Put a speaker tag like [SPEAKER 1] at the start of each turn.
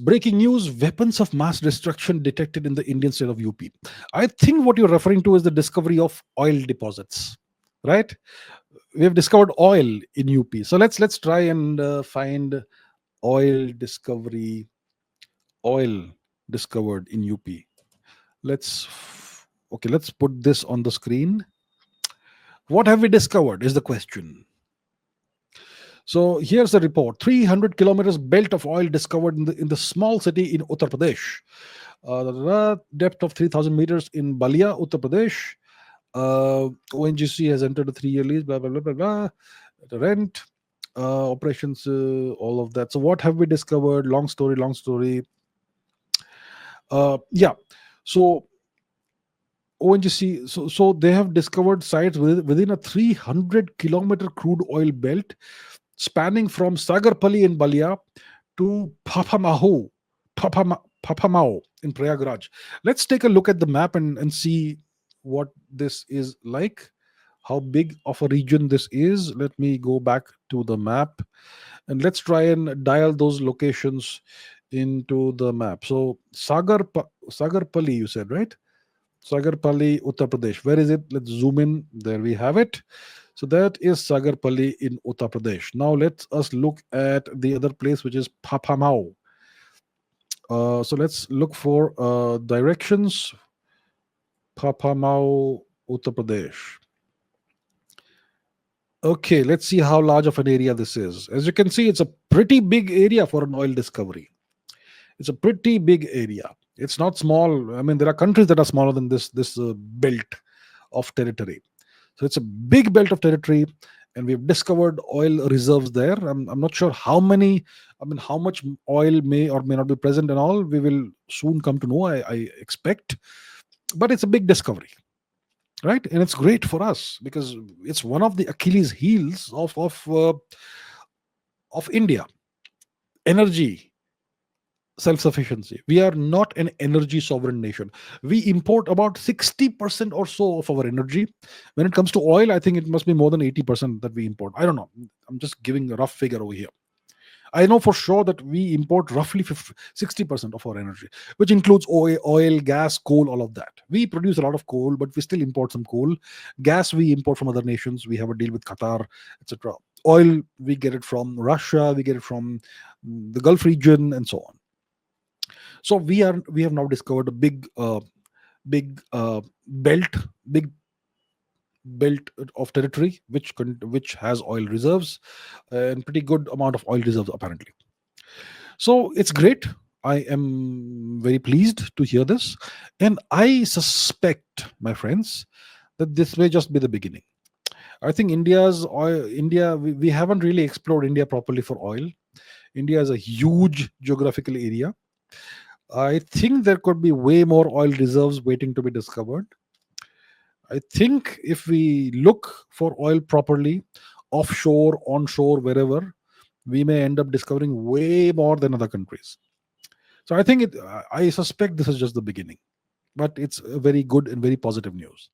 [SPEAKER 1] breaking news: weapons of mass destruction detected in the Indian state of UP. I think what you're referring to is the discovery of oil deposits, right? We have discovered oil in UP. So let's try and find oil discovery, oil discovered in UP. Let's okay, let's put this on the screen. What have we discovered is the question. So here's the report: 300 kilometers belt of oil discovered in the small city in Uttar Pradesh. The depth of 3,000 meters in Balia, Uttar Pradesh. ONGC has entered a 3-year lease. Blah blah blah blah blah. The rent, operations, all of that. So what have we discovered? Long story, long story. Yeah. So ONGC, so they have discovered sites within a 300-kilometer crude oil belt spanning from Sagarpally in Balia to Papamao in Prayagraj. Let's take a look at the map and see what this is like, how big of a region this is. Let me go back to the map and let's try and dial those locations into the map. So Sagarpally, you said, right? Sagarpally, Uttar Pradesh. Where is it? Let's zoom in. There we have it. So that is Sagarpally in Uttar Pradesh. Now let us look at the other place, which is Papamao. So let's look for directions. Papamao, Uttar Pradesh. Okay, let's see how large of an area this is. As you can see, it's a pretty big area for an oil discovery. It's a pretty big area. It's not small. I mean, there are countries that are smaller than this belt of territory. So it's a big belt of territory, and we've discovered oil reserves there. I'm not sure how many. I mean, how much oil may or may not be present and all. We will soon come to know. I expect, but it's a big discovery, right? And it's great for us because it's one of the Achilles heels of India. Energy self-sufficiency. We are not an energy sovereign nation. We import about 60% or so of our energy. When it comes to oil, I think it must be more than 80% that we import. I don't know. I'm just giving a rough figure over here. I know for sure that we import roughly 60% of our energy, which includes oil, gas, coal, all of that. We produce a lot of coal, but we still import some coal. Gas we import from other nations. We have a deal with Qatar, etc. Oil we get it from Russia. We get it from the Gulf region, and so on. So we have now discovered a big belt, big belt of territory which has oil reserves and pretty good amount of oil reserves apparently. So it's great. I am very pleased to hear this, and I suspect, my friends, that this may just be the beginning. I think we haven't really explored India properly for oil. India is a huge geographical area. I think there could be way more oil reserves waiting to be discovered. I think if we look for oil properly, offshore, onshore, wherever, we may end up discovering way more than other countries. So I suspect this is just the beginning, but it's a very good and very positive news.